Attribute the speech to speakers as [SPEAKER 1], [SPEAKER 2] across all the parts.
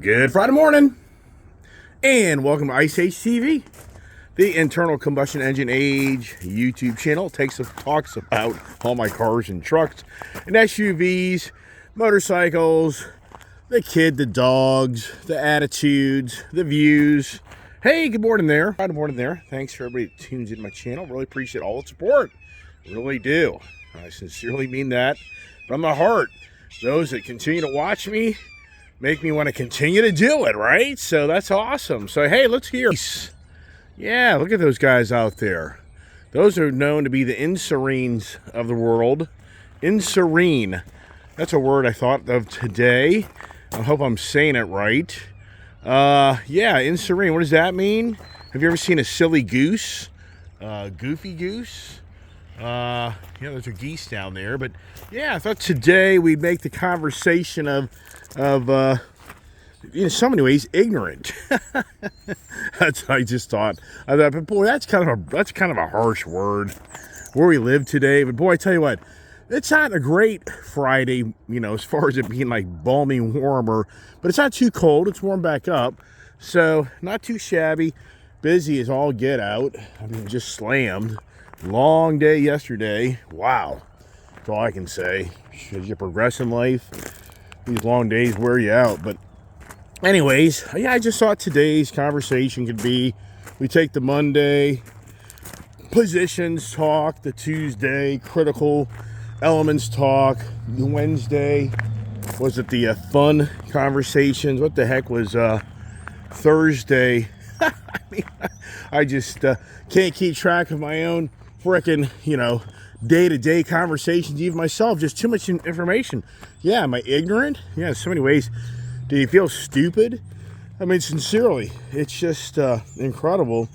[SPEAKER 1] Good Friday morning, and welcome to Ice Age TV, the internal combustion engine age YouTube channel. Talks about all my cars and trucks and SUVs, motorcycles, the kid, the dogs, the attitudes, the views. Hey, good morning there. Friday morning there. Thanks for everybody that tunes into my channel. Really appreciate all the support. Really do. I sincerely mean that from the heart. Those that continue to watch me make me want to continue to do it, right? So that's awesome. So, hey, let's hear. Yeah, look at those guys out there. Those are known to be the ANSERINEs of the world. ANSERINE. That's a word I thought of today. I hope I'm saying it right. Yeah, ANSERINE. What does that mean? Have you ever seen a silly goose? Goofy goose? There's a geese down there. But, yeah, I thought today we'd make the conversation of in so many ways ignorant. That's what I just thought. I thought, but boy, that's kind of a harsh word where we live today. But boy, I tell you what, it's not a great Friday, as far as it being like balmy warmer, but it's not too cold. It's warmed back up, so not too shabby. Busy as all get out. I mean, just slammed. Long day yesterday. Wow, that's all I can say. As you progress in life, these long days wear you out. But anyways, yeah, I just thought today's conversation could be, we take the Monday positions talk, the Tuesday critical elements talk, the Wednesday, was it the fun conversations? What the heck was Thursday? I mean, I just can't keep track of my own frickin', day-to-day conversations, even myself. Just too much information. Yeah, am I ignorant? Yeah, in so many ways. Do you feel stupid? I mean, sincerely, it's just incredible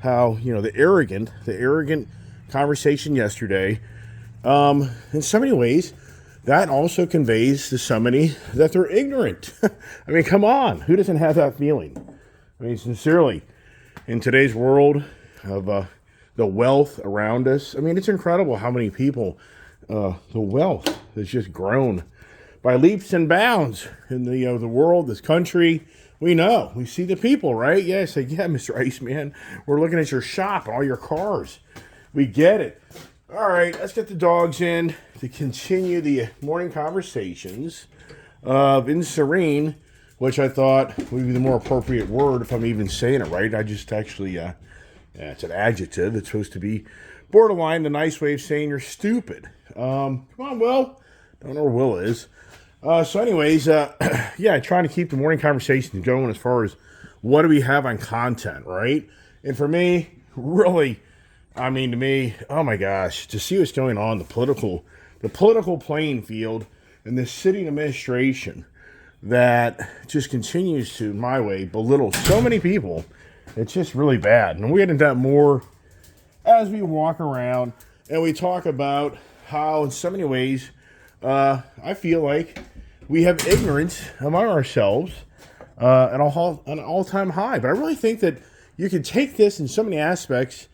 [SPEAKER 1] how, the arrogant conversation yesterday, in so many ways, that also conveys to somebody that they're ignorant. I mean, come on. Who doesn't have that feeling? I mean, sincerely, in today's world of the wealth around us, I mean, it's incredible how many people, the wealth has just grown by leaps and bounds in the world, this country. We see the people, right? Yeah, say, yeah, Mr. Iceman, we're looking at your shop and all your cars. We get it. All right, let's get the dogs in to continue the morning conversations of ANSERINE, which I thought would be the more appropriate word if I'm even saying it right. I just actually, it's an adjective. It's supposed to be borderline the nice way of saying you're stupid. Come on, Will. Don't know where Will is. So anyways, trying to keep the morning conversations going as far as what do we have on content, right? And for me, really, to me, oh my gosh, to see what's going on, the political playing field and this sitting administration that just continues to, in my way, belittle so many people. It's just really bad. And we'll get into that more as we walk around and we talk about how, in so many ways, I feel like we have ignorance among ourselves at an all-time high. But I really think that you can take this in so many aspects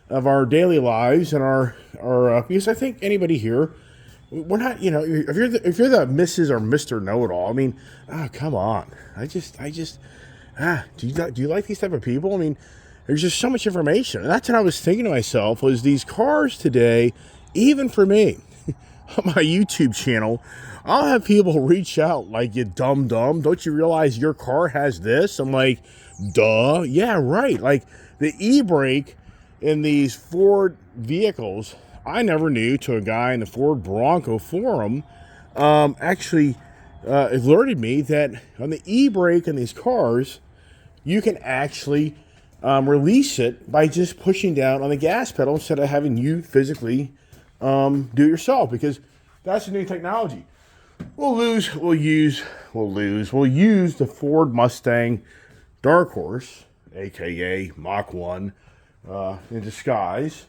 [SPEAKER 1] of our daily lives and our because I think anybody here, we're not, if you're the Mrs. or Mr. Know-It-All, I mean, come on. Do you like these type of people? I mean, there's just so much information. And that's what I was thinking to myself, was these cars today, even for me, on my YouTube channel, I'll have people reach out like, you dumb, don't you realize your car has this? I'm like, duh, yeah, right. Like the e-brake in these Ford vehicles, I never knew, to a guy in the Ford Bronco forum, actually alerted me that on the e-brake in these cars, you can actually release it by just pushing down on the gas pedal instead of having you physically do it yourself, because that's the new technology. We'll use the Ford Mustang Dark Horse, aka Mach 1, in disguise,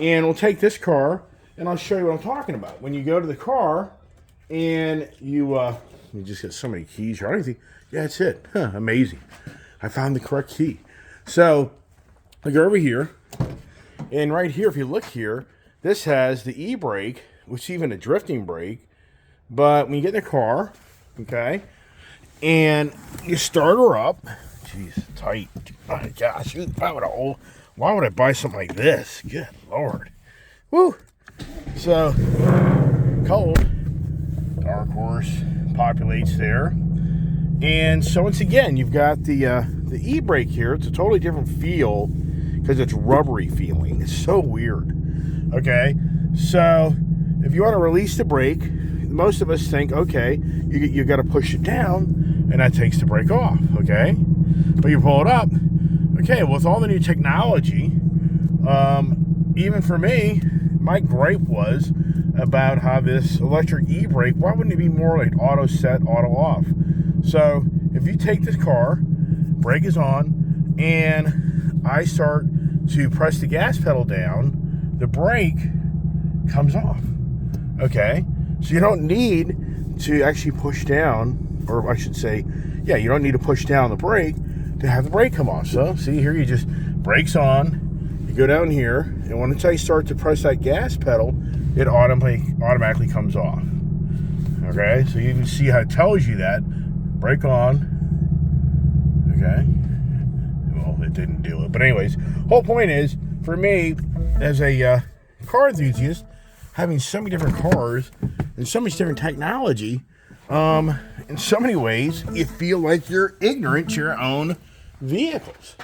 [SPEAKER 1] and we'll take this car and I'll show you what I'm talking about. When you go to the car and you just get so many keys here. I don't think, yeah, that's it. Huh, amazing. I found the correct key. So I go over here, and right here, if you look here, this has the e-brake, which is even a drifting brake. But when you get in the car, okay, and you start her up. Jeez, tight. Oh my gosh, why would I buy something like this? Good Lord. Woo. So, cold. Dark horse populates there. And so once again, you've got the e-brake here. It's a totally different feel because it's rubbery feeling. It's so weird. Okay, so if you want to release the brake, most of us think, okay, you got to push it down, and that takes the brake off. Okay, but you pull it up. Okay, well, with all the new technology, even for me, my gripe was about how this electric e-brake, why wouldn't it be more like auto set, auto off? So if you take this car, brake is on, and I start to press the gas pedal down, the brake comes off. Okay, so you don't need to actually push down, or I should say, yeah, you don't need to push down the brake to have the brake come off. So see here, you just brakes on, you go down here, and once I start to press that gas pedal, it automatically comes off. Okay, so you can see how it tells you that. Brake on. Okay. Well, it didn't do it. But anyways, whole point is, for me, as a car enthusiast, having so many different cars and so much different technology, in so many ways, you feel like you're ignorant to your own vehicles.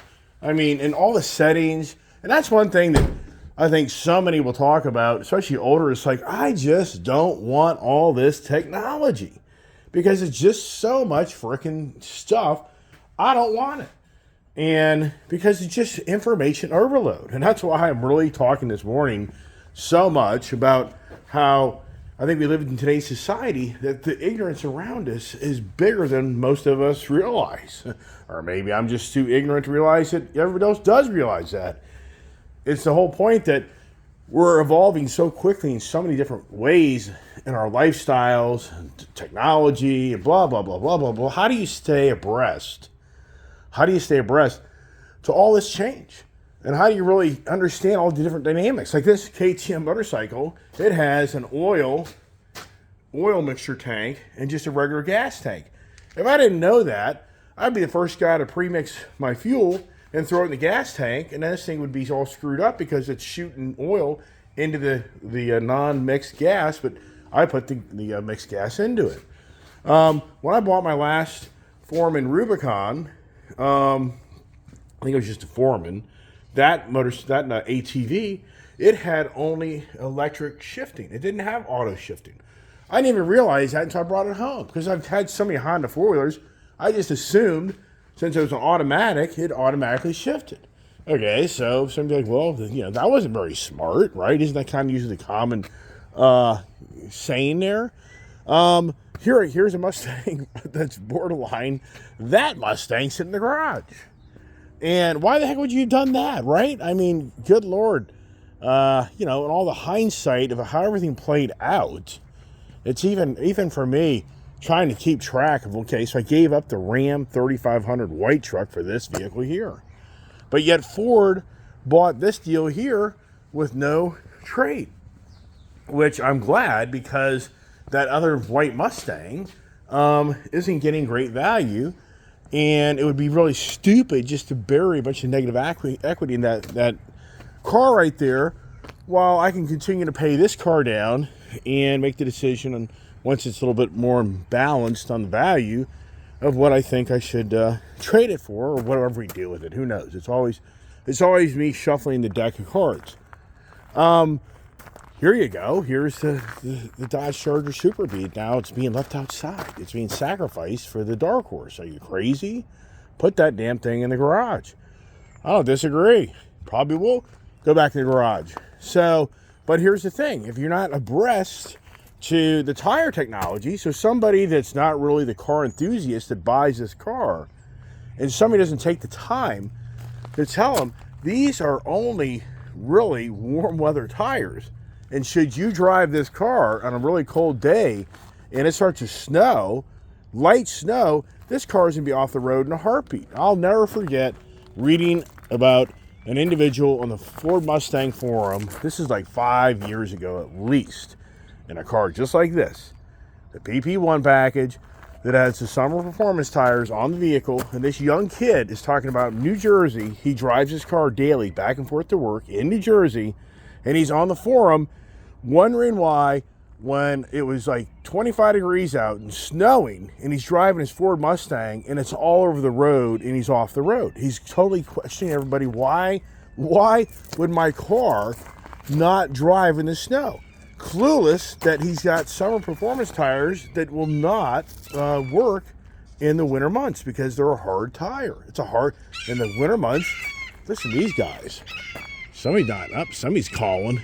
[SPEAKER 1] I mean, in all the settings, and that's one thing that I think so many will talk about, especially older. It's like, I just don't want all this technology because it's just so much freaking stuff. I don't want it. And because it's just information overload. And that's why I'm really talking this morning so much about how I think we live in today's society that the ignorance around us is bigger than most of us realize. Or maybe I'm just too ignorant to realize that everybody else does realize that. It's the whole point that we're evolving so quickly in so many different ways in our lifestyles, technology, and blah, blah, blah, blah, blah, blah. How do you stay abreast? How do you stay abreast to all this change? And how do you really understand all the different dynamics? Like this KTM motorcycle, it has an oil mixture tank and just a regular gas tank. If I didn't know that, I'd be the first guy to pre-mix my fuel and throw it in the gas tank, and then this thing would be all screwed up because it's shooting oil into the non-mixed gas, but I put the mixed gas into it. When I bought my last Foreman Rubicon, I think it was just a Foreman, that ATV, it had only electric shifting. It didn't have auto shifting. I didn't even realize that until I brought it home because I've had so many Honda four-wheelers, I just assumed since it was an automatic, it automatically shifted. Okay, so somebody's like, well, that wasn't very smart, right? Isn't that kind of usually the common saying there? Here's a Mustang that's borderline. That Mustang's sitting in the garage. And why the heck would you have done that, right? I mean, good Lord. In all the hindsight of how everything played out, it's even for me, trying to keep track of, okay, so I gave up the Ram 3500 white truck for this vehicle here. But yet Ford bought this deal here with no trade, which I'm glad because that other white Mustang isn't getting great value, and it would be really stupid just to bury a bunch of negative equity in that car right there while I can continue to pay this car down and make the decision on once it's a little bit more balanced on the value of what I think I should trade it for, or whatever we do with it. Who knows? It's always me shuffling the deck of cards. Here you go. Here's the Dodge Charger Super Beat. Now it's being left outside. It's being sacrificed for the dark horse. Are you crazy? Put that damn thing in the garage. I don't disagree. Probably will go back to the garage. So, but here's the thing. If you're not abreast to the tire technology, so somebody that's not really the car enthusiast that buys this car, and somebody doesn't take the time to tell them these are only really warm weather tires, and should you drive this car on a really cold day and it starts to snow, light snow, this car is going to be off the road in a heartbeat. I'll never forget reading about an individual on the Ford Mustang forum, this is like 5 years ago at least, in a car just like this, the PP1 package, that has the summer performance tires on the vehicle. And this young kid is talking about New Jersey. He drives his car daily back and forth to work in New Jersey. And he's on the forum wondering why, when it was like 25 degrees out and snowing, and he's driving his Ford Mustang and it's all over the road and he's off the road. He's totally questioning everybody, why would my car not drive in the snow? Clueless that he's got summer performance tires that will not work in the winter months because they're a hard tire. It's a hard, in the winter months. Listen to these guys. Somebody's not up. Somebody's calling.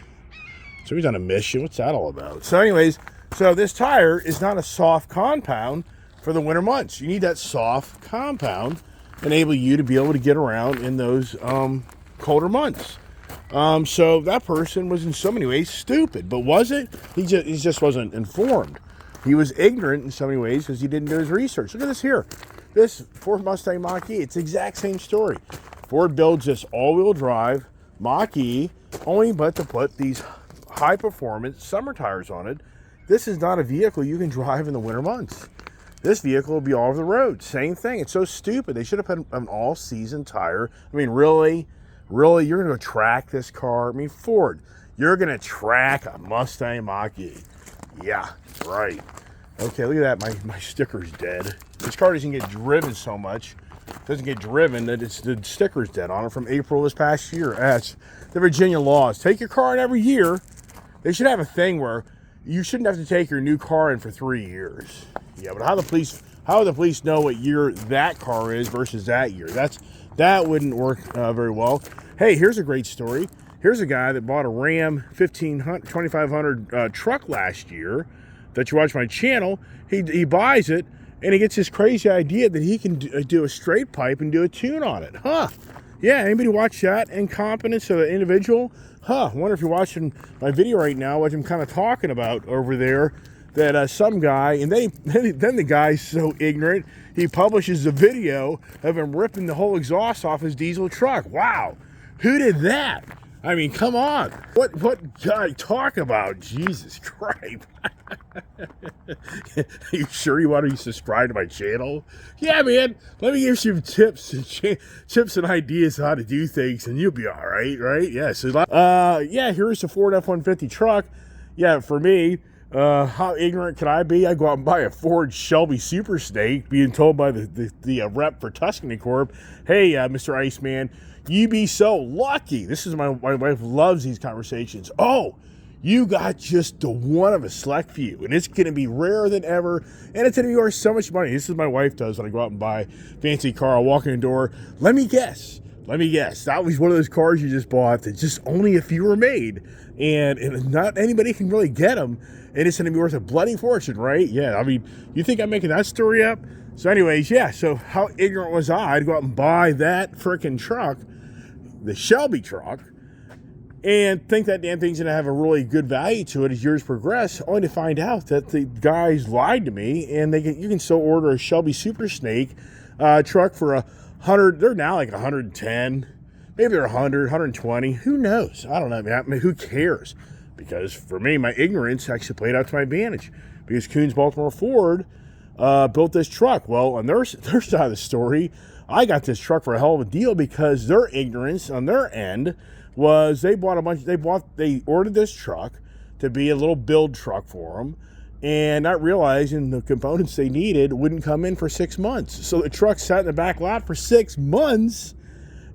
[SPEAKER 1] Somebody's on a mission. What's that all about? So anyways, so this tire is not a soft compound for the winter months. You need that soft compound to enable you to be able to get around in those colder months. So that person was in so many ways stupid, but was it? He just wasn't informed. He was ignorant in so many ways because he didn't do his research. Look at this here. This Ford Mustang Mach-E, it's the exact same story. Ford builds this all-wheel drive Mach-E only but to put these high-performance summer tires on it. This is not a vehicle you can drive in the winter months. This vehicle will be all over the road. Same thing. It's so stupid. They should have put an all-season tire. I mean, really, you're going to track this car? I mean, Ford, you're going to track a Mustang Mach-E. Yeah, right. Okay, look at that. My sticker's dead. This car doesn't get driven so much. It doesn't get driven that the sticker's dead on it from April this past year. That's the Virginia laws. Take your car in every year. They should have a thing where you shouldn't have to take your new car in for 3 years. Yeah, but how would the police know what year that car is versus that year? That wouldn't work very well. Hey, here's a great story. Here's a guy that bought a Ram 2500 truck last year that you watch my channel. He buys it, and he gets this crazy idea that he can do a straight pipe and do a tune on it. Huh. Yeah, anybody watch that incompetence of an individual? Huh, I wonder if you're watching my video right now, what I'm kind of talking about over there, that some guy, and then the guy's so ignorant, he publishes a video of him ripping the whole exhaust off his diesel truck. Wow, who did that? I mean, come on. What guy talk about? Jesus Christ. Are you sure you want to be subscribed to my channel? Yeah, man. Let me give you some tips and ideas how to do things, and you'll be all right, right? Yeah. So, yeah, here's the Ford F-150 truck. Yeah, for me, how ignorant can I be? I go out and buy a Ford Shelby Super Snake, being told by the rep for Tuscany Corp, hey, Mr. Iceman, you be so lucky. This is my wife loves these conversations. Oh, you got just the one of a select few, and it's going to be rarer than ever, and it's going to be worth so much money. This is what my wife does when I go out and buy a fancy car. I'll walk in the door. Let me guess. That was one of those cars you just bought that just only a few were made, and not anybody can really get them, and it's going to be worth a bloody fortune, right? Yeah, I mean, you think I'm making that story up? So anyways, yeah, so how ignorant was I? I'd go out and buy that freaking truck, the Shelby truck, and think that damn thing's going to have a really good value to it as years progress, only to find out that the guys lied to me, and you can still order a Shelby Super Snake truck for $100. They're now like 110, maybe they're 100, 120. Who knows? I don't know. I mean, who cares? Because for me, my ignorance actually played out to my advantage. Because Coons Baltimore Ford built this truck. Well, on their side of the story, I got this truck for a hell of a deal because their ignorance on their end was they ordered this truck to be a little build truck for them, and not realizing the components they needed wouldn't come in for 6 months. So the truck sat in the back lot for 6 months,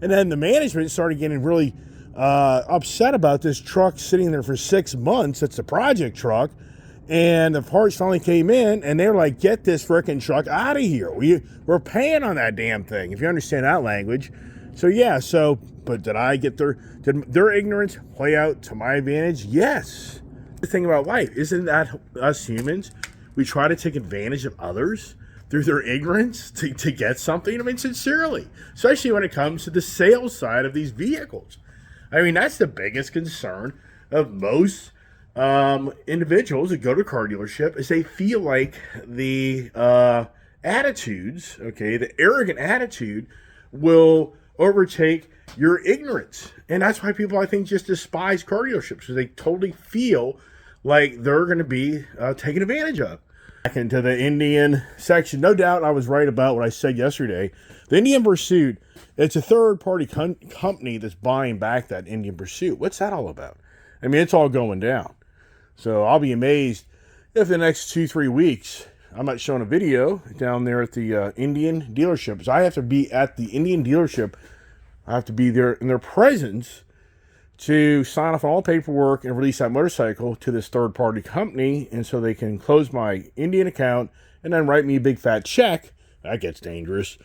[SPEAKER 1] and then the management started getting really upset about this truck sitting there for 6 months. It's a project truck, and the parts finally came in, and they were like, get this frickin' truck out of here. We're paying on that damn thing, if you understand that language. So yeah, but did their ignorance play out to my advantage? Yes. The thing about life, isn't that us humans, we try to take advantage of others through their ignorance to get something? I mean, sincerely, especially when it comes to the sales side of these vehicles. I mean, that's the biggest concern of most individuals that go to a car dealership, is they feel like the attitudes, okay, the arrogant attitude will overtake your ignorance. And that's why people, I think, just despise car dealerships, because they totally feel like they're going to be taken advantage of. Back into the Indian section. No doubt I was right about what I said yesterday. The Indian Pursuit, it's a third-party company that's buying back that Indian Pursuit. What's that all about? I mean, it's all going down. So I'll be amazed if the next 2-3 weeks I'm not showing a video down there at the Indian dealership. So I have to be at the Indian dealership. I have to be there in their presence to sign off on all paperwork and release that motorcycle to this third-party company, and so they can close my Indian account and then write me a big fat check. That gets dangerous.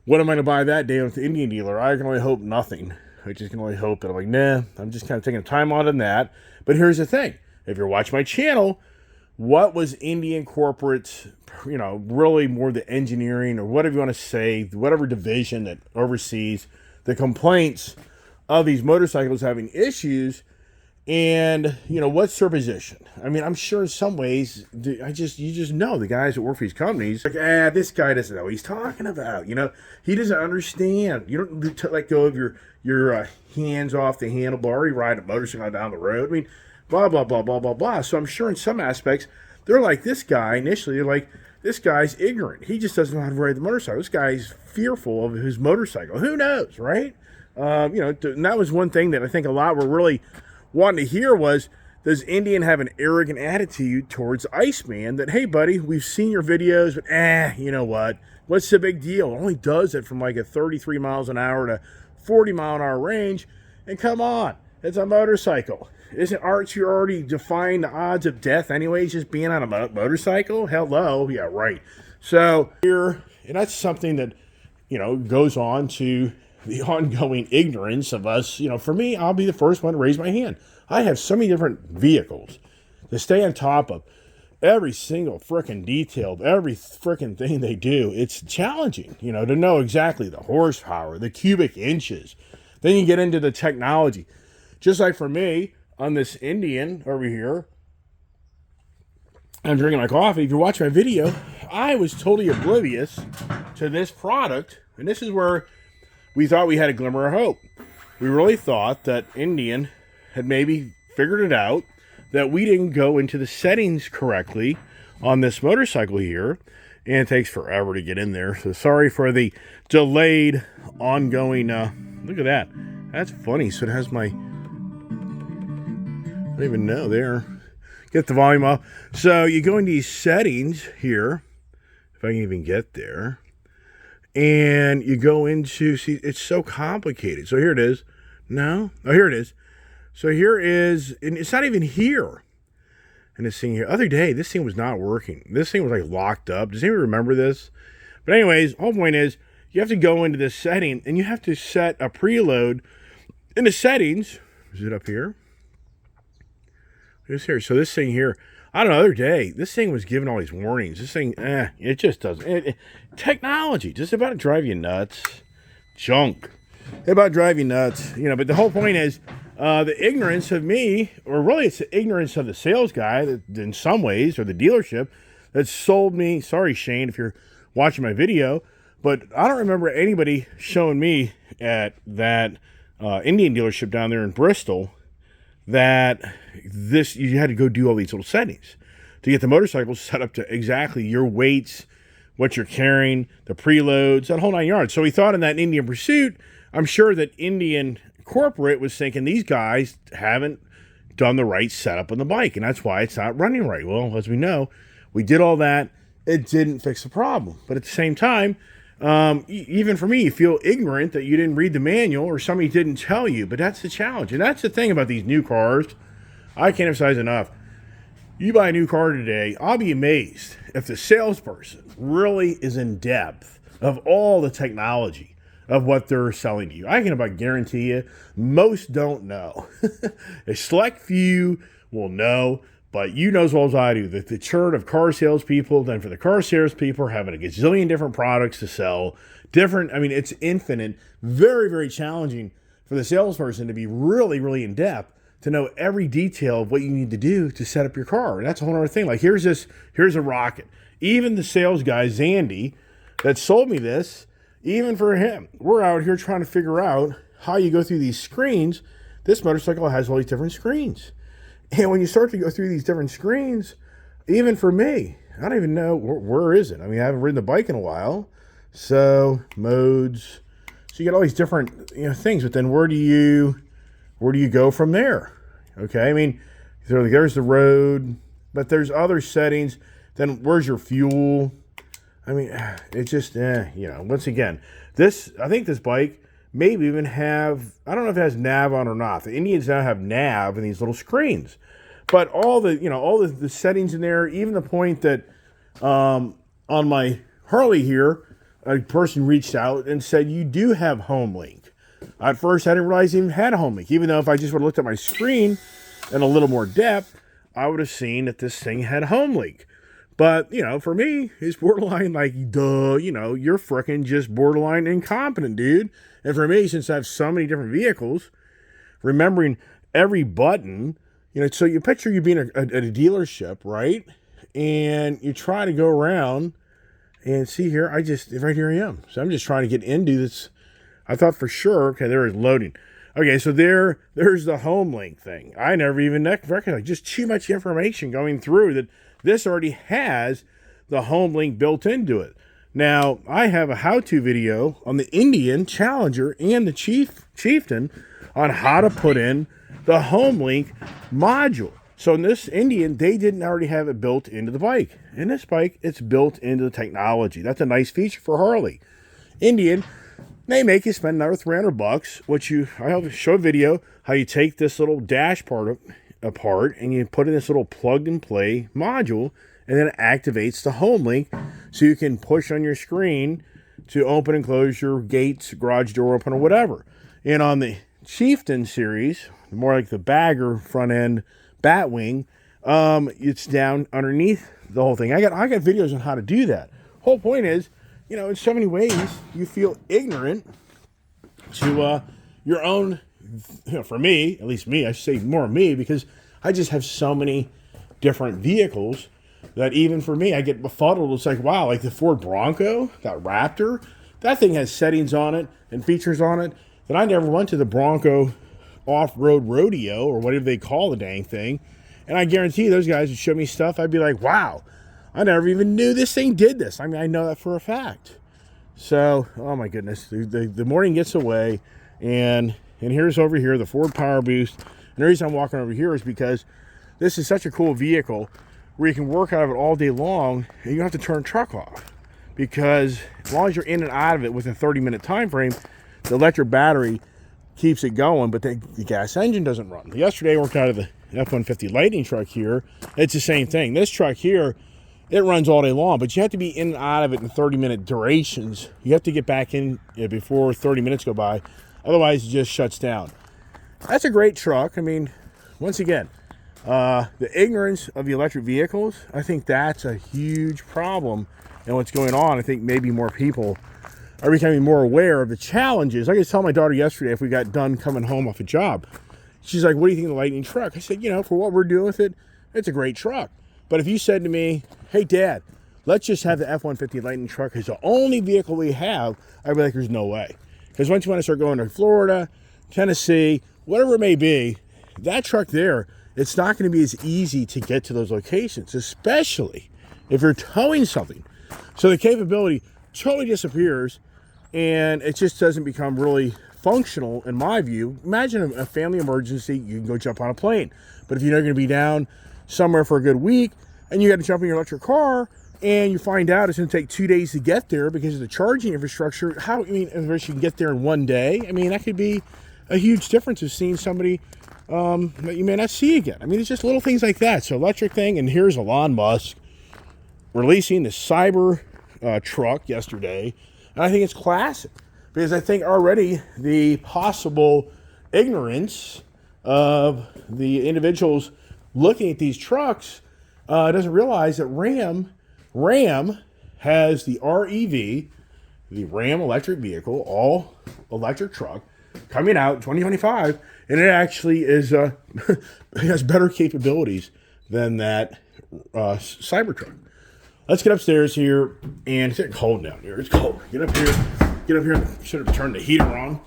[SPEAKER 1] What am I going to buy that day with the Indian dealer? I can only hope nothing. I just can only hope that I'm like, nah, I'm just kind of taking time out on that. But here's the thing. If you're watching my channel, what was Indian corporate, really more the engineering or whatever you want to say, whatever division that oversees the complaints of these motorcycles having issues, and what's their position? I mean, I'm sure in some ways you just know the guys that work for these companies like, this guy doesn't know what he's talking about. He doesn't understand. You don't let go of your hands off the handlebar. You ride a motorcycle down the road. I mean, blah blah blah blah blah blah. So I'm sure in some aspects they're like, this guy initially, they're like, this guy's ignorant. He just doesn't know how to ride the motorcycle. This guy's fearful of his motorcycle. Who knows, right? And that was one thing that I think a lot were really wanting to hear was, does Indian have an arrogant attitude towards Iceman that, hey, buddy, we've seen your videos, but you know what? What's the big deal? It only does it from like a 33 miles an hour to 40 mile an hour range. And come on, it's a motorcycle. Aren't you already defying the odds of death anyways, just being on a motorcycle? Hello. Yeah, right. So here, and that's something that, goes on to the ongoing ignorance of us. For me, I'll be the first one to raise my hand. I have so many different vehicles to stay on top of every single freaking detail, every freaking thing they do. It's challenging, to know exactly the horsepower, the cubic inches. Then you get into the technology. Just like for me, on this Indian over here, I'm drinking my coffee. If you watch my video, I was totally oblivious to this product. And this is where we thought we had a glimmer of hope. We really thought that Indian had maybe figured it out, that we didn't go into the settings correctly on this motorcycle here, and it takes forever to get in there. So sorry for the delayed ongoing, look at that. That's funny. So it has my, I don't even know there. Get the volume up. So you go into these settings here, if I can even get there. And you go into, see, it's so complicated. So here it is. No? Oh, here it is. So here is, and it's not even here. And this thing here, other day, this thing was not working. This thing was like locked up. Does anyone remember this? But anyways, whole point is, you have to go into this setting, and you have to set a preload in the settings. Is it up here? It's here. So this thing here, I don't know, the other day, this thing was giving all these warnings. This thing, it just doesn't. Technology, just about to drive you nuts. Junk. About to drive you nuts. But the whole point is, the ignorance of me, or really it's the ignorance of the sales guy, that in some ways, or the dealership, that sold me, sorry Shane if you're watching my video, but I don't remember anybody showing me at that Indian dealership down there in Bristol that you had to go do all these little settings to get the motorcycle set up to exactly your weights, what you're carrying, the preloads, that whole 9 yards. So we thought in that Indian Pursuit, I'm sure that Indian corporate was thinking these guys haven't done the right setup on the bike, and that's why it's not running right. Well, as we know, we did all that. It didn't fix the problem. But at the same time, even for me, you feel ignorant that you didn't read the manual or somebody didn't tell you. But that's the challenge. And that's the thing about these new cars. I can't emphasize enough. You buy a new car today, I'll be amazed if the salesperson really is in depth of all the technology of what they're selling to you. I can about guarantee you, most don't know. A select few will know, but you know as well as I do that the churn of car salespeople, then for the car salespeople having a gazillion different products to sell, it's infinite, very, very challenging for the salesperson to be really, really in depth to know every detail of what you need to do to set up your car. And that's a whole other thing. Like here's a rocket. Even the sales guy, Zandy, that sold me this, even for him, we're out here trying to figure out how you go through these screens. This motorcycle has all these different screens. And when you start to go through these different screens, even for me, I don't even know where is it. I mean, I haven't ridden the bike in a while. So modes. So you get all these different things, but then where do you go from there? Okay, I mean, so there's the road, but there's other settings. Then where's your fuel? I mean, it's just once again, I think this bike maybe even have, I don't know if it has nav on or not. The Indians now have nav in these little screens. But all the settings in there, even the point that on my Harley here, a person reached out and said, you do have home link. At first, I didn't realize it even had a home link. Even though if I just would have looked at my screen in a little more depth, I would have seen that this thing had home link. But, for me, it's borderline like, duh, you're frickin' just borderline incompetent, dude. And for me, since I have so many different vehicles, remembering every button, so you picture you being at a dealership, right? And you try to go around and see here, right here I am. So I'm just trying to get into this. I thought for sure, okay, there is loading. Okay, so there's the home link thing. I never even recognized, just too much information going through that this already has the home link built into it. Now, I have a how-to video on the Indian, Challenger, and the Chieftain on how to put in the home link module. So in this Indian, they didn't already have it built into the bike. In this bike, it's built into the technology. That's a nice feature for Harley. Indian, they make you spend another $300, which I'll show a video how you take this little dash part apart and you put in this little plug and play module, and then it activates the home link so you can push on your screen to open and close your gates, garage door open, or whatever. And on the Chieftain series, more like the bagger front end Batwing, it's down underneath the whole thing. I got videos on how to do that. Whole point is, in so many ways you feel ignorant to your own. For me, at least me, I should say more me, because I just have so many different vehicles that even for me, I get befuddled. It's like, wow, like the Ford Bronco, that Raptor, that thing has settings on it and features on it that I never went to the Bronco off-road rodeo or whatever they call the dang thing. And I guarantee those guys would show me stuff. I'd be like, wow, I never even knew this thing did this. I mean, I know that for a fact. So, oh my goodness, the morning gets away, and here's over here, the Ford Power Boost. And the reason I'm walking over here is because this is such a cool vehicle where you can work out of it all day long and you don't have to turn the truck off. Because as long as you're in and out of it within a 30-minute time frame, the electric battery keeps it going, but the gas engine doesn't run. Yesterday I worked out of the F-150 Lightning truck here. It's the same thing. This truck here, it runs all day long, but you have to be in and out of it in 30-minute durations. You have to get back in before 30 minutes go by. Otherwise, it just shuts down. That's a great truck. I mean, once again, the ignorance of the electric vehicles, I think that's a huge problem. And what's going on, I think maybe more people are becoming more aware of the challenges. I could tell my daughter yesterday if we got done coming home off a job. She's like, what do you think of the Lightning truck? I said, for what we're doing with it, it's a great truck. But if you said to me, hey, Dad, let's just have the F-150 Lightning truck as the only vehicle we have, I'd be like, there's no way. Because once you want to start going to Florida, Tennessee, whatever it may be, that truck there, it's not going to be as easy to get to those locations, especially if you're towing something. So the capability totally disappears, and it just doesn't become really functional in my view. Imagine a family emergency, you can go jump on a plane. But if you're going to be down somewhere for a good week, and you got to jump in your electric car, and you find out it's going to take 2 days to get there because of the charging infrastructure, if you can get there in 1 day, that could be a huge difference of seeing somebody that you may not see again. It's just little things like that. So electric thing, and here's Elon Musk releasing the Cyber truck yesterday, and I think it's classic because I think already the possible ignorance of the individuals looking at these trucks doesn't realize that Ram has the REV, the Ram electric vehicle, all electric truck, coming out in 2025, and it actually is it has better capabilities than that Cybertruck. Let's get upstairs here, and it's cold down here. It's cold. Get up here. Should have turned the heater on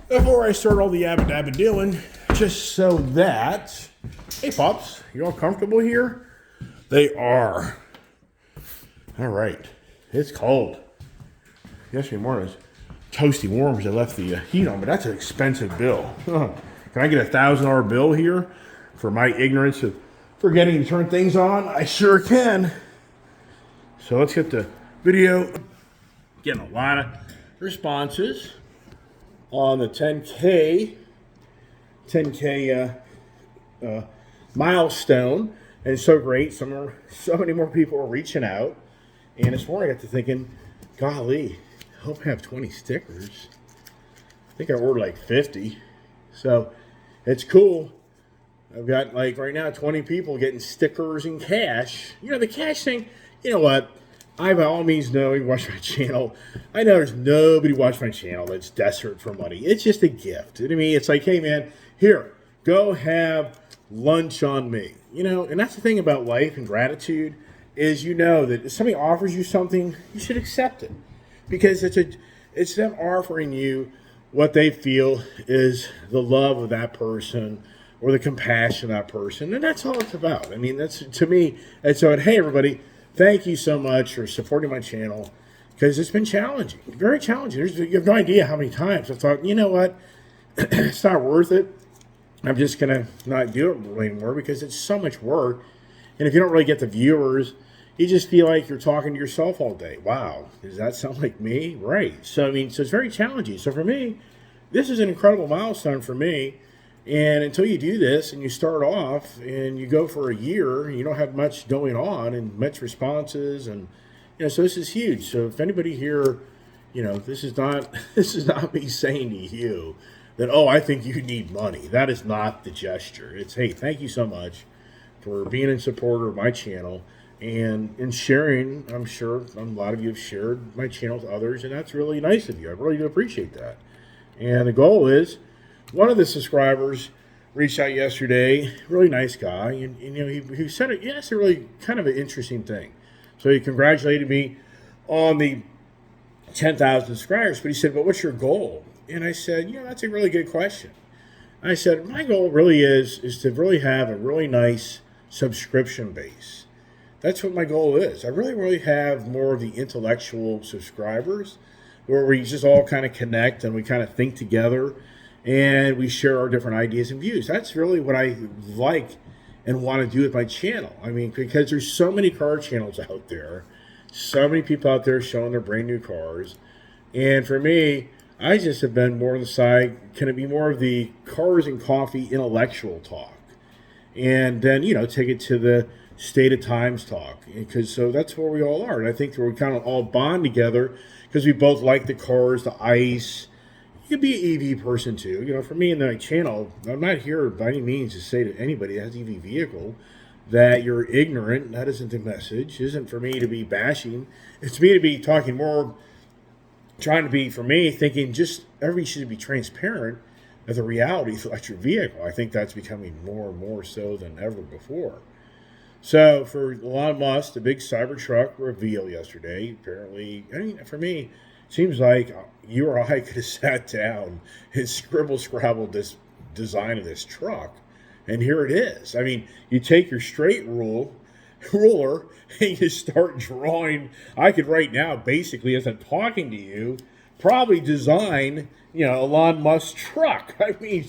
[SPEAKER 1] before I start all the yabba dabba doing, just so that, hey pups, you all comfortable here? They are. All right. It's cold. Yesterday morning was toasty warm because I left the heat on, but that's an expensive bill. Can I get $1,000 bill here for my ignorance of forgetting to turn things on? I sure can. So let's get the video. Getting a lot of responses on the 10K milestone, and it's so great. So many more people are reaching out, and this morning I got to thinking, golly, I hope I have 20 stickers. I think I ordered like 50, so it's cool. I've got like right now 20 people getting stickers and cash. You know, the cash thing. You know what? I by all means know you watch my channel. I know there's nobody watch my channel that's desperate for money. It's just a gift. You know what I mean? It's like, hey man, here, go have lunch on me. You know, and that's the thing about life and gratitude is you know that if somebody offers you something, you should accept it. Because it's them offering you what they feel is the love of that person or the compassion of that person. And that's all it's about. I mean, that's to me, and so hey everybody, thank you so much for supporting my channel because it's been challenging, very challenging. You have no idea how many times I thought, you know what, it's not worth it. I'm just going to not do it anymore because it's so much work. And if you don't really get the viewers, you just feel like you're talking to yourself all day. Wow, does that sound like me? Right. So, I mean, so it's very challenging. So for me, this is an incredible milestone for me. And until you do this and you start off and you go for a year, you don't have much going on and much responses, and you know, so this is huge. So if anybody here, you know, this is not me saying to you that, oh, I think you need money. That is not the gesture. It's, hey, thank you so much for being a supporter of my channel and in sharing. I'm sure a lot of you have shared my channel to others, and that's really nice of you. I really do appreciate that. And the goal is, one of the subscribers reached out yesterday, really nice guy, and you know, he said it, yes, a really kind of an interesting thing. So he congratulated me on the 10,000 subscribers, but he said, well, what's your goal? And I said, you know, that's a really good question. I said, my goal really is to really have a really nice subscription base. That's what my goal is. I really have more of the intellectual subscribers where we just all kind of connect and we kind of think together and we share our different ideas and views. That's really what I like and want to do with my channel. I mean, because there's so many car channels out there, so many people out there showing their brand new cars. And for me, I just have been more on the side, can it be more of the cars and coffee intellectual talk? And then, you know, take it to the state of times talk. Because so that's where we all are. And I think we're kind of all bond together because we both like the cars, the ice. You could be an EV person too. You know, for me in my channel, I'm not here by any means to say to anybody that has EV vehicle that you're ignorant. That isn't the message. It isn't for me to be bashing. It's me to be talking more, trying to be, for me, thinking just everybody should be transparent of the reality of electric vehicle. I think that's becoming more and more so than ever before. So for Elon Musk, the big Cybertruck reveal yesterday, apparently, I mean, for me, seems like you or I could have sat down and scrabbled this design of this truck, and here it is. I mean, you take your straight ruler and you start drawing. I could right now, basically, as I'm talking to you, probably design, you know, Elon Musk's truck. I mean,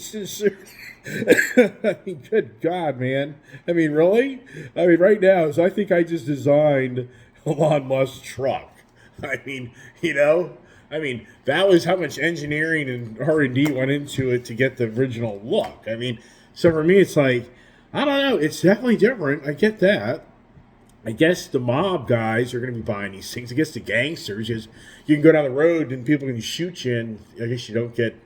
[SPEAKER 1] I mean, good God, man. I mean, really? I mean, right now, so I think I just designed Elon Musk's truck. I mean, you know, I mean, that was how much engineering and R&D went into it to get the original look. I mean, so for me, it's like, I don't know. It's definitely different. I get that. I guess the mob guys are going to be buying these things. I guess the gangsters is you can go down the road and people can shoot you, and I guess you don't get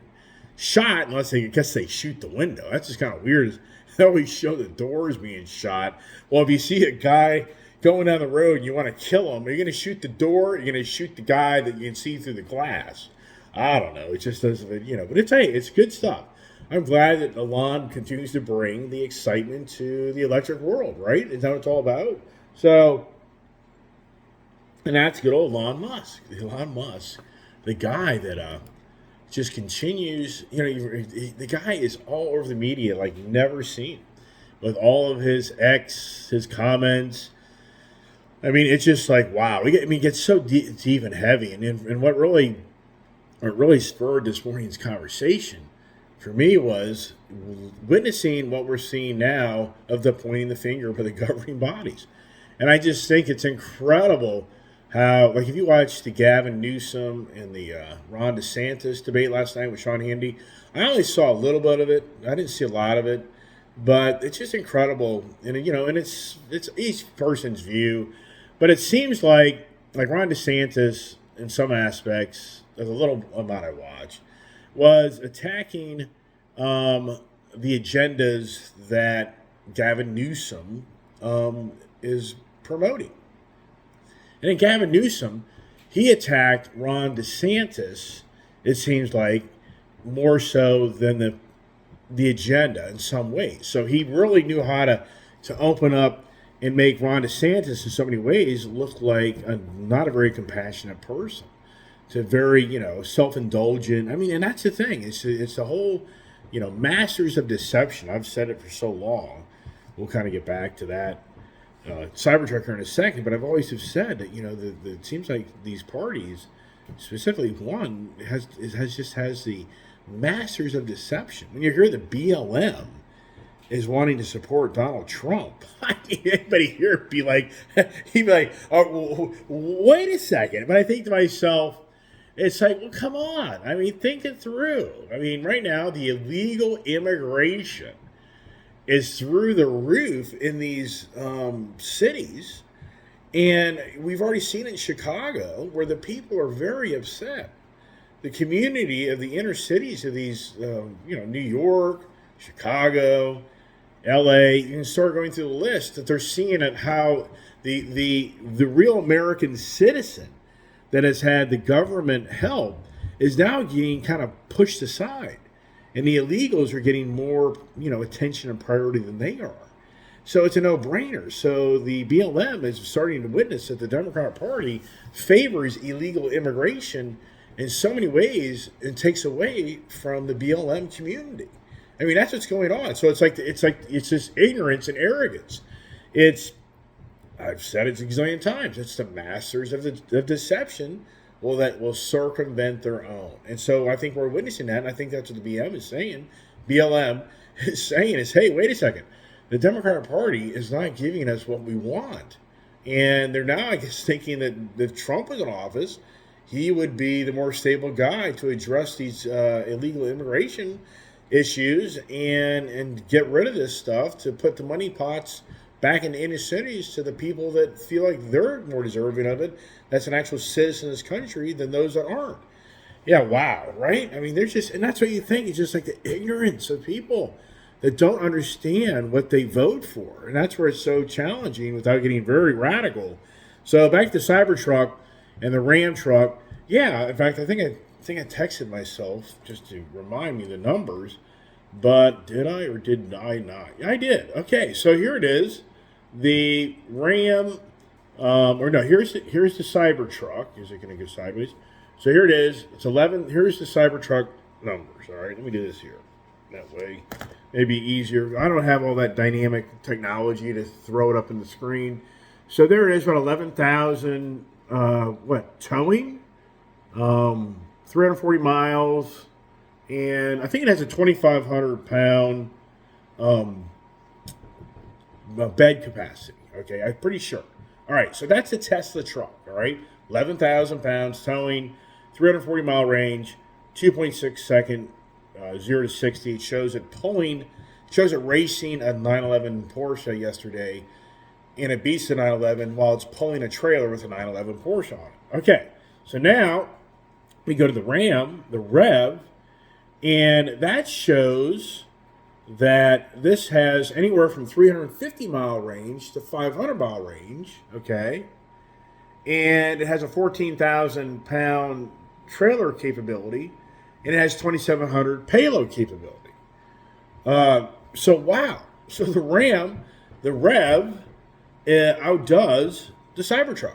[SPEAKER 1] shot unless I guess they shoot the window. That's just kind of weird. They always show the doors being shot. Well, if you see a guy going down the road and you want to kill him, are you going to shoot the door? Or are you going to shoot the guy that you can see through the glass? I don't know. It just doesn't, you know. But it's, hey, it's good stuff. I'm glad that Elon continues to bring the excitement to the electric world, right? Is that what it's all about? So, and that's good old Elon Musk. Elon Musk, the guy that just continues, you know, the guy is all over the media like never seen. With all of his comments, I mean, it's just like wow. It gets so deep and heavy, and what really spurred this morning's conversation for me was witnessing what we're seeing now of the pointing the finger by the governing bodies. And I just think it's incredible how, like, if you watched the Gavin Newsom and the Ron DeSantis debate last night with Sean Hannity, I only saw a little bit of it. I didn't see a lot of it, but it's just incredible. And and it's each person's view, but it seems like Ron DeSantis in some aspects, there's a little amount I watched, was attacking the agendas that Gavin Newsom is promoting. And in Gavin Newsom, he attacked Ron DeSantis, it seems like, more so than the agenda in some ways. So he really knew how to open up and make Ron DeSantis in so many ways look like not a very compassionate person. To very, self-indulgent. I mean, and that's the thing. It's the whole, masters of deception. I've said it for so long. We'll kind of get back to that Cybertruck here in a second. But I've always have said that, it seems like these parties, specifically one, has the masters of deception. When you hear the BLM is wanting to support Donald Trump, I mean, anybody here would be like, he'd be like, oh, wait a second. But I think to myself, it's like, well, come on. I mean, think it through. I mean, right now, the illegal immigration is through the roof in these cities. And we've already seen it in Chicago where the people are very upset. The community of the inner cities of these, New York, Chicago, LA, you can start going through the list that they're seeing it how the real American citizen that has had the government help is now getting kind of pushed aside. And the illegals are getting more, attention and priority than they are. So it's a no-brainer. So the BLM is starting to witness that the Democratic Party favors illegal immigration in so many ways and takes away from the BLM community. I mean, that's what's going on. So it's this ignorance and arrogance. I've said it a gazillion times. It's the masters of deception that will circumvent their own. And so I think we're witnessing that, and I think that's what the BLM is saying. BLM is saying is, hey, wait a second. The Democratic Party is not giving us what we want. And they're now, I guess, thinking that if Trump was in office, he would be the more stable guy to address these illegal immigration issues and get rid of this stuff to put the money pots back in the inner cities to the people that feel like they're more deserving of it. That's an actual citizen of this country than those that aren't. Yeah, wow, right? I mean, and that's what you think. It's just like the ignorance of people that don't understand what they vote for. And that's where it's so challenging without getting very radical. So back to Cybertruck and the Ram truck. Yeah, in fact, I think I texted myself just to remind me the numbers. But did I or did I not? I did. Okay, so here it is. The Ram, here's the Cybertruck. Is it going to go sideways? So here it is. It's 11. Here's the Cybertruck numbers. All right, let me do this here. That way, maybe easier. I don't have all that dynamic technology to throw it up in the screen. So there it is, about 11,000. Towing? 340 miles. And I think it has a 2,500 pound bed capacity. Okay, I'm pretty sure. All right, so that's a Tesla truck. All right, 11,000 pounds, towing, 340 mile range, 2.6 second, 0 to 60. It shows it racing a 911 Porsche yesterday, and it beats the 911 while it's pulling a trailer with a 911 Porsche on it. Okay, so now we go to the Ram, the Rev. And that shows that this has anywhere from 350 mile range to 500 mile range, okay? And it has a 14,000 pound trailer capability, and it has 2,700 payload capability. So wow. So the Ram, the Rev, outdoes the Cybertruck.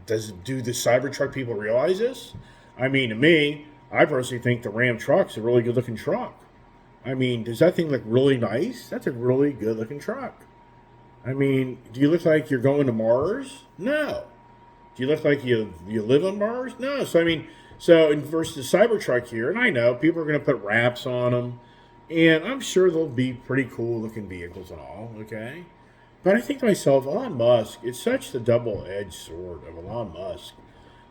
[SPEAKER 1] Do the Cybertruck people realize this? I mean, to me, I personally think the Ram truck's a really good-looking truck. I mean, does that thing look really nice? That's a really good-looking truck. I mean, do you look like you're going to Mars? No. Do you look like you live on Mars? No. So I mean, so in versus the Cybertruck here, and I know people are going to put wraps on them, and I'm sure they'll be pretty cool looking vehicles and all. Okay, but I think to myself, Elon Musk, it's such the double edged sword of Elon Musk.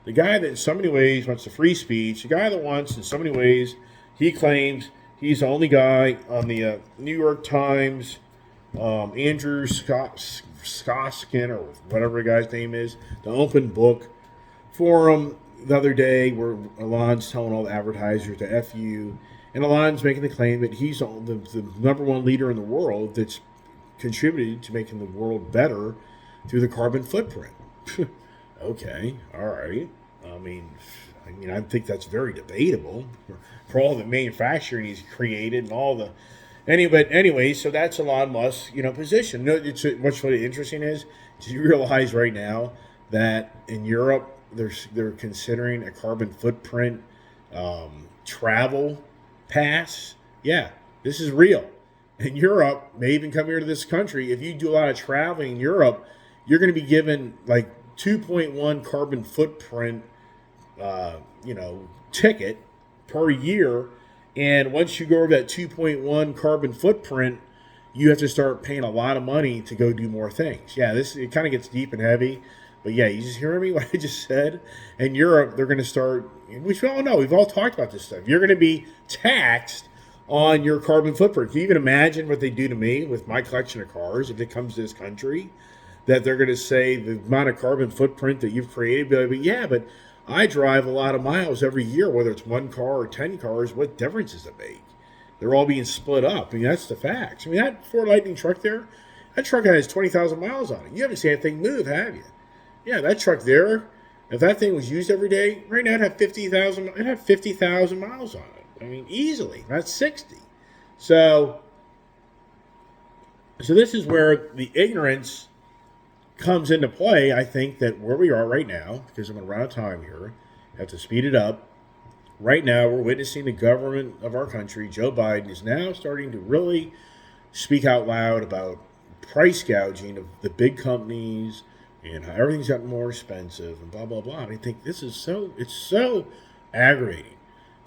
[SPEAKER 1] The guy that in so many ways wants the free speech, the guy that wants in so many ways, he claims he's the only guy on the New York Times, Andrew Skoskin or whatever the guy's name is, the open book forum the other day where Elon's telling all the advertisers to F you. And Elon's making the claim that he's the number one leader in the world that's contributed to making the world better through the carbon footprint. Okay, all right. I think that's very debatable for all the manufacturing he's created and all the. Anyway, so that's Elon Musk's position. No, what's really interesting is, do you realize right now that in Europe they're considering a carbon footprint travel pass? Yeah, this is real. In Europe, may even come here to this country. If you do a lot of traveling in Europe, you're going to be given like 2.1 carbon footprint, ticket per year. And once you go over that 2.1 carbon footprint, you have to start paying a lot of money to go do more things. Yeah, it kind of gets deep and heavy. But yeah, you just hearing me what I just said? In Europe, they're going to start, which we all know, we've all talked about this stuff. You're going to be taxed on your carbon footprint. Can you even imagine what they do to me with my collection of cars if it comes to this country? That they're going to say the amount of carbon footprint that you've created. But yeah, but I drive a lot of miles every year, whether it's one car or 10 cars. What difference does it make? They're all being split up. I mean, that's the facts. I mean, that Ford Lightning truck there, that truck has 20,000 miles on it. You haven't seen that thing move, have you? Yeah, that truck there, if that thing was used every day, right now it'd have 50,000. It'd have 50,000 miles on it. I mean, easily. That's 60. So this is where the ignorance comes into play. I think that where we are right now, because I'm going to run out of time here, I have to speed it up. Right now, we're witnessing the government of our country, Joe Biden, is now starting to really speak out loud about price gouging of the big companies and how everything's gotten more expensive and blah, blah, blah. And I think it's so aggravating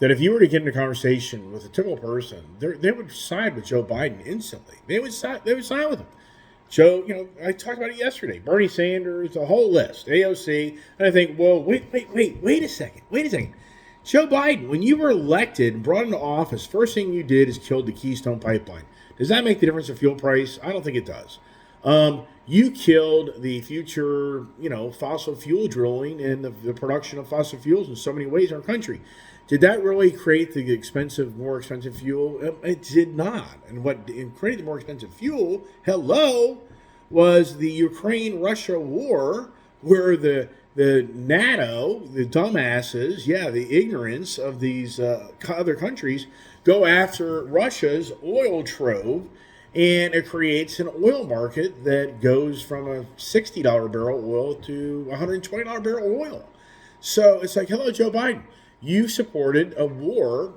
[SPEAKER 1] that if you were to get in a conversation with a typical person, they would side with Joe Biden instantly. They would side with him. Joe, I talked about it yesterday. Bernie Sanders, the whole list, AOC. And I think, well, wait a second. Joe Biden, when you were elected and brought into office, first thing you did is killed the Keystone Pipeline. Does that make the difference in fuel price? I don't think it does. You killed the future, fossil fuel drilling and the production of fossil fuels in so many ways in our country. Did that really create the more expensive fuel? It did not. And what created the more expensive fuel, was the Ukraine-Russia war, where the NATO, the dumbasses, the ignorance of these other countries go after Russia's oil trove, and it creates an oil market that goes from a $60 barrel oil to $120 barrel oil. So it's like, hello, Joe Biden. You supported a war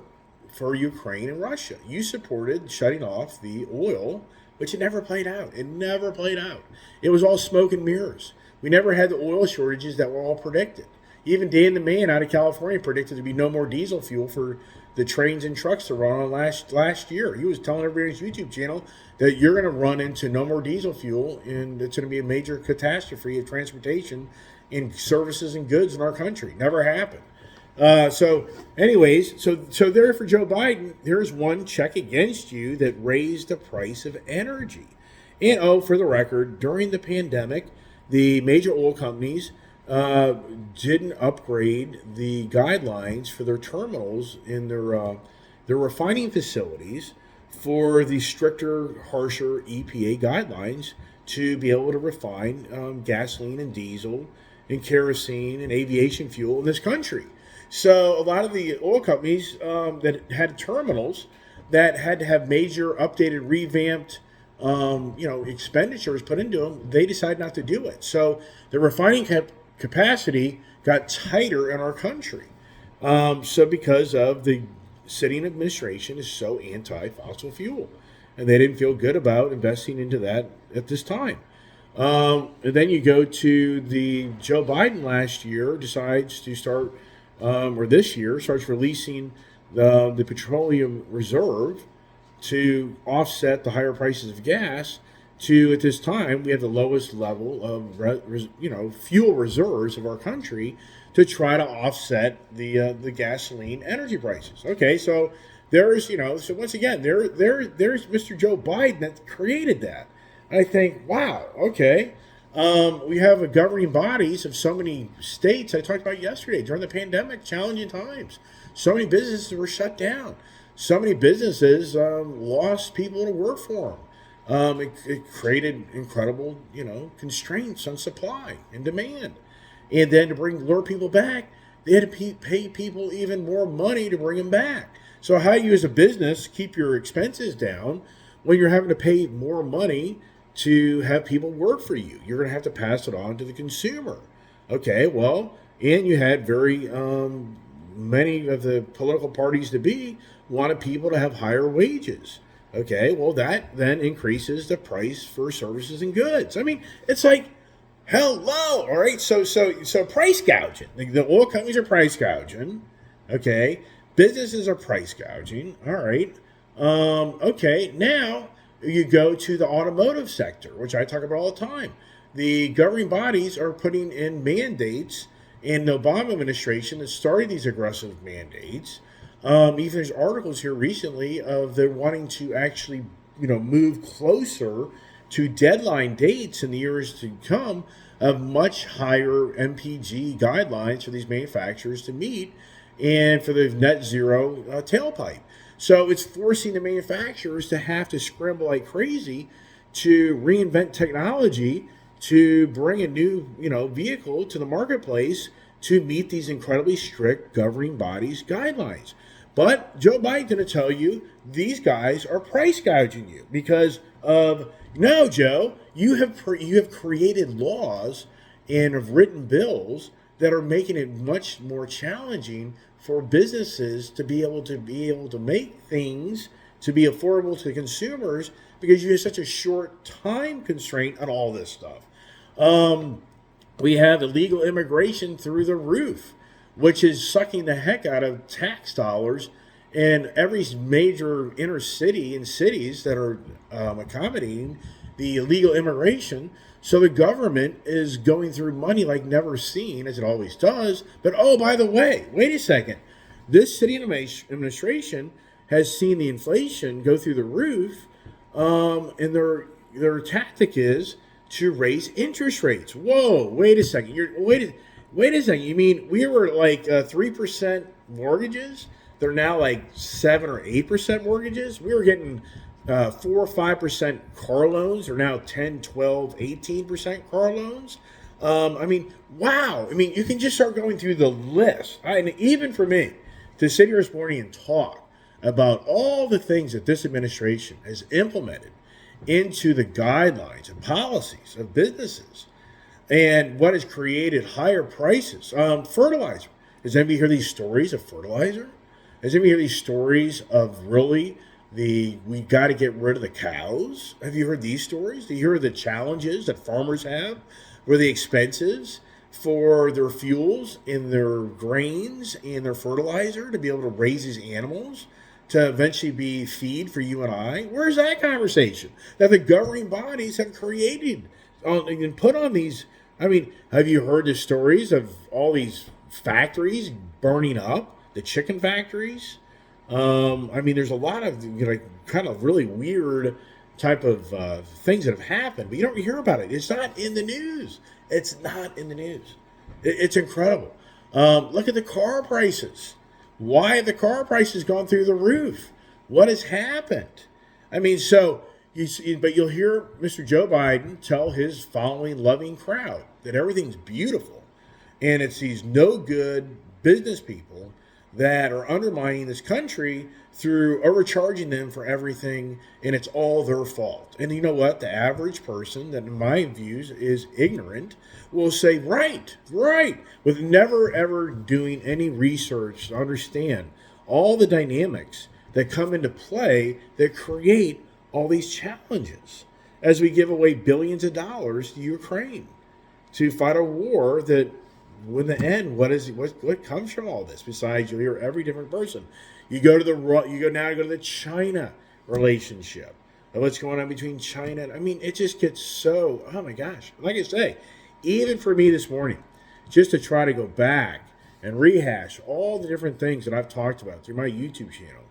[SPEAKER 1] for Ukraine and Russia. You supported shutting off the oil, which it never played out. It was all smoke and mirrors. We never had the oil shortages that were all predicted. Even Dan the Man out of California predicted there'd be no more diesel fuel for the trains and trucks to run on last year. He was telling everybody on his YouTube channel that you're going to run into no more diesel fuel, and it's going to be a major catastrophe of transportation in services and goods in our country. Never happened. So there for Joe Biden, there's one check against you that raised the price of energy. And for the record, during the pandemic, the major oil companies didn't upgrade the guidelines for their terminals in their refining facilities for the stricter, harsher EPA guidelines to be able to refine gasoline and diesel and kerosene and aviation fuel in this country. So a lot of the oil companies that had terminals that had to have major updated, revamped expenditures put into them, they decided not to do it. So the refining capacity got tighter in our country. So because of the sitting administration is so anti-fossil fuel, and they didn't feel good about investing into that at this time. And then you go to the Joe Biden last year decides to start, or this year starts releasing the petroleum reserve to offset the higher prices of gas. To at this time, we have the lowest level of fuel reserves of our country to try to offset the gasoline energy prices. Okay, so there's so once again there's Mr. Joe Biden that created that. I think, wow, okay. We have a governing bodies of so many states. I talked about yesterday during the pandemic, challenging times. So many businesses were shut down. So many businesses lost people to work for them. It created incredible, constraints on supply and demand. And then to lure people back, they had to pay people even more money to bring them back. So how you as a business keep your expenses down when you're having to pay more money to have people work for you? You're going to have to pass it on to the consumer. Okay, well, and you had very many of the political parties to be wanted people to have higher wages. Okay, well, that then increases the price for services and goods. I mean, it's like, hello, all right. So price gouging. The oil companies are price gouging. Okay, businesses are price gouging. All right. Okay, now you go to the automotive sector, which I talk about all the time. The governing bodies are putting in mandates, and the Obama administration has started these aggressive mandates. Even there's articles here recently of they're wanting to actually, move closer to deadline dates in the years to come of much higher MPG guidelines for these manufacturers to meet, and for the net zero tailpipe. So it's forcing the manufacturers to have to scramble like crazy to reinvent technology to bring a new, vehicle to the marketplace to meet these incredibly strict governing bodies guidelines. But Joe Biden's going to tell you these guys are price gouging you because of no, Joe. You have created laws and have written bills that are making it much more challenging for businesses to be able to make things to be affordable to consumers because you have such a short time constraint on all this stuff. We have illegal immigration through the roof, which is sucking the heck out of tax dollars in every major inner city and cities that are accommodating the illegal immigration. So the government is going through money like never seen, as it always does. But oh, by the way, wait a second. This city administration has seen the inflation go through the roof, and their tactic is to raise interest rates. Whoa, wait a second. Wait a second. You mean we were like 3% mortgages? They're now like 7 or 8% mortgages. We were getting 4 or 5% car loans. They're now 10, 12, 18% car loans. I mean, wow. I mean, you can just start going through the list. And even for me, to sit here this morning and talk about all the things that this administration has implemented into the guidelines and policies of businesses and what has created higher prices. Fertilizer. Does anybody hear these stories of fertilizer? Does anybody hear these stories of really we got to get rid of the cows? Have you heard these stories? Do you hear the challenges that farmers have where the expenses for their fuels and their grains and their fertilizer to be able to raise these animals to eventually be feed for you and I? Where's that conversation that the governing bodies have created and put on these? I mean, have you heard the stories of all these factories burning up, the chicken factories? I mean, there's a lot of kind of really weird type of things that have happened, but you don't hear about it. It's not in the news. It's not in the news. It's incredible. Look at the car prices. Why have the car prices gone through the roof? What has happened? I mean, so but you'll hear Mr. Joe Biden tell his following loving crowd that everything's beautiful, and it's these no good business people that are undermining this country through overcharging them for everything, and it's all their fault. And you know what? The average person that, in my views, is ignorant will say, right, with never ever doing any research to understand all the dynamics that come into play that create all these challenges. as we give away billions of dollars to Ukraine to fight a war that, in the end, what comes from all this? Besides, you hear every different person. You go to the China relationship. What's going on between China? I mean, it just gets so. Oh my gosh! Like I say, even for me this morning, just to try to go back and rehash all the different things that I've talked about through my YouTube channel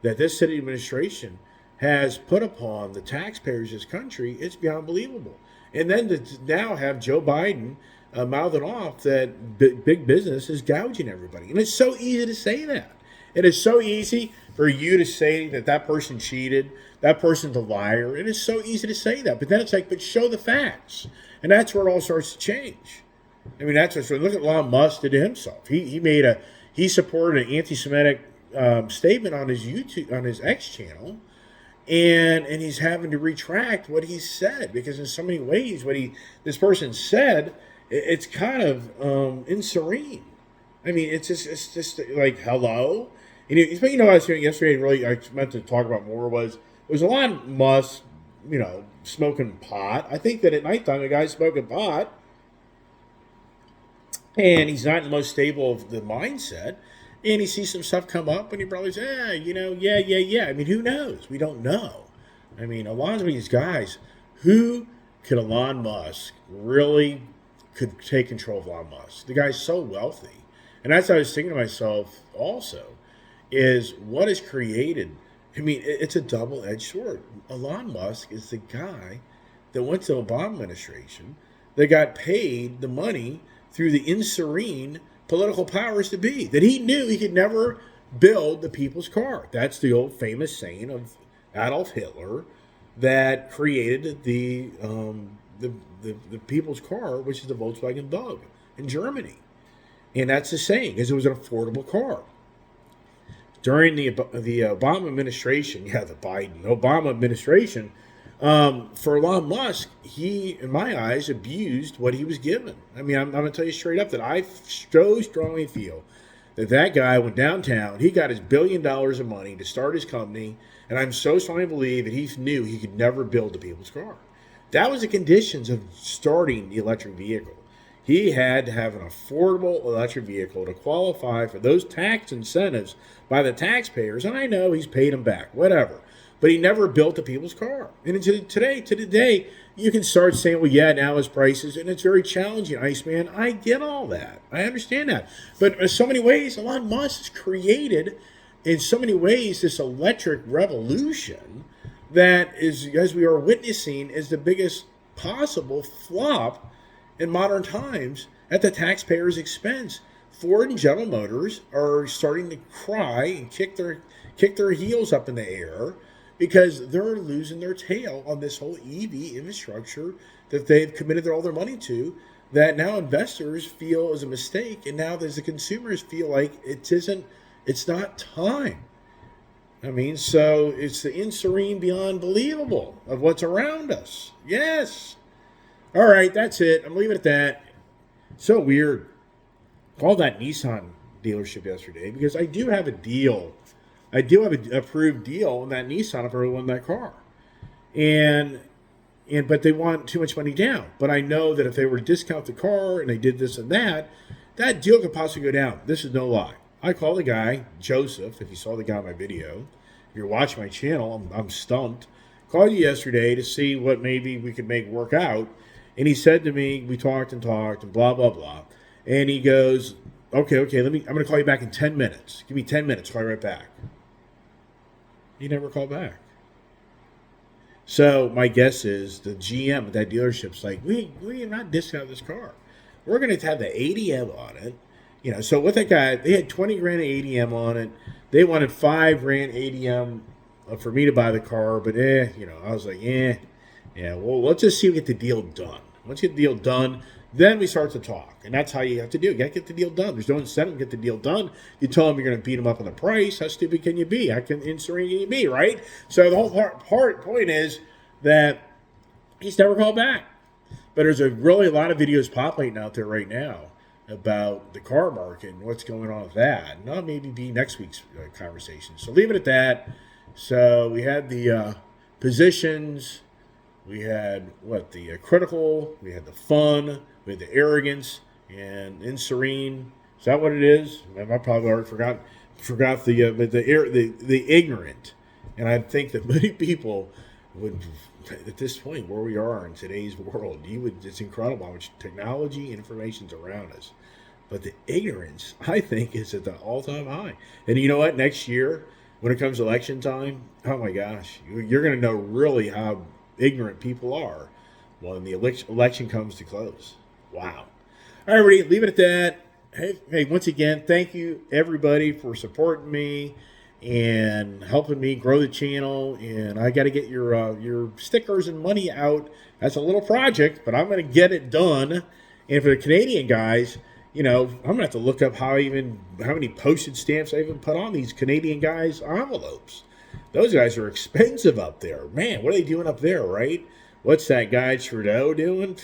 [SPEAKER 1] that this city administration has put upon the taxpayers of this country, it's beyond believable. And then to now have Joe Biden mouthing off that big business is gouging everybody. And it's so easy to say that. It is so easy for you to say that person cheated, that person's a liar. It is so easy to say that. But then it's like, but show the facts. And that's where it all starts to change. I mean, that's what, look at Elon Musk did to himself. He supported an anti-Semitic statement on his X channel. And he's having to retract what he said, because in so many ways what this person said, it's kind of ANSERINE. I mean, it's just like, hello. And I was hearing yesterday, really I meant to talk about more was Elon Musk, smoking pot. I think that at nighttime the guy's smoking pot, and he's not in the most stable of the mindset. And he sees some stuff come up, and he probably says, yeah. I mean, who knows? We don't know. I mean, a lot of these guys, who could Elon Musk really could take control of Elon Musk? The guy's so wealthy. And that's what I was thinking to myself also, is what is created. I mean, it's a double-edged sword. Elon Musk is the guy that went to the Obama administration that got paid the money through the ANSERINE political powers to be, that he knew he could never build the people's car. That's the old famous saying of Adolf Hitler that created the people's car, which is the Volkswagen Bug in Germany. And that's the saying, because it was an affordable car. During the Obama administration, Obama administration, for Elon Musk, he, in my eyes, abused what he was given. I mean, I'm going to tell you straight up that I so strongly feel that guy went downtown, he got his $1 billion of money to start his company, and I'm so strongly believe that he knew he could never build the people's car. That was the conditions of starting the electric vehicle. He had to have an affordable electric vehicle to qualify for those tax incentives by the taxpayers, and I know he's paid them back, whatever. But he never built the people's car. And to today, you can start saying, well, yeah, now his prices, and it's very challenging, Iceman. I get all that. I understand that. But in so many ways, Elon Musk has created, in so many ways, this electric revolution that is, as we are witnessing, is the biggest possible flop in modern times at the taxpayers' expense. Ford and General Motors are starting to cry and kick their heels up in the air because they're losing their tail on this whole EV infrastructure that they've committed all their money to, that now investors feel is a mistake, and now there's the consumers feel like it's not time. I mean, so it's the ANSERINE beyond believable of what's around us. Yes. All right, that's it. I'm leaving it at that. So weird. Called that Nissan dealership yesterday because I do have a deal. I do have an approved deal on that Nissan if I really want that car. But they want too much money down. But I know that if they were to discount the car and they did this and that deal could possibly go down. This is no lie. I called the guy, Joseph, if you saw the guy on my video. If you're watching my channel, I'm stumped. Called you yesterday to see what maybe we could make work out. And he said to me, we talked and blah, blah, blah. And he goes, okay, I'm going to call you back in 10 minutes. Give me 10 minutes, call you right back. He never called back. So my guess is the GM at that dealership's like, we are not discounting this car. We're going to have the ADM on it. So with that guy, they had 20 grand of ADM on it. They wanted 5 grand ADM for me to buy the car. But, I was like, yeah, well, let's just see if we get the deal done. Once you get the deal done, then we start to talk. And that's how you have to do it. You got to get the deal done. There's no incentive to get the deal done. You tell them you're going to beat them up on the price. How stupid can you be? How ANSERINE can you be, right? So the whole point is that he's never called back. But there's a lot of videos popping out there right now about the car market and what's going on with that. And that'll maybe be next week's conversation. So leave it at that. So we had the positions We had what the critical, we had the fun, we had the arrogance, and ANSERINE. Is that what it is? I probably already forgot the ignorant, and I think that many people would at this point where we are in today's world, it's incredible how much technology and information's around us. But the ignorance, I think, is at the all-time high. And you know what? Next year, when it comes election time, oh my gosh, you're going to know really how ignorant people are when the election comes to close. Wow. All right, everybody, leave it at that. Hey, once again, thank you everybody for supporting me and helping me grow the channel. And I got to get your stickers and money out. That's a little project, but I'm going to get it done. And for the Canadian guys, I'm gonna have to look up how many postage stamps I even put on these Canadian guys' envelopes. Those guys are expensive up there. Man, what are they doing up there, right? What's that guy Trudeau doing?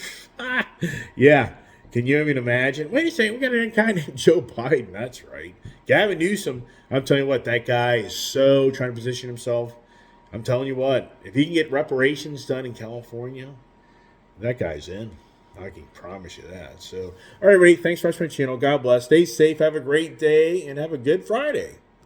[SPEAKER 1] Yeah. Can you even imagine? Wait a second, we got a guy named Joe Biden. That's right. Gavin Newsom, I'm telling you what, that guy is so trying to position himself. I'm telling you what, if he can get reparations done in California, that guy's in. I can promise you that. So, all right, everybody, thanks for watching my channel. God bless. Stay safe. Have a great day, and have a good Friday.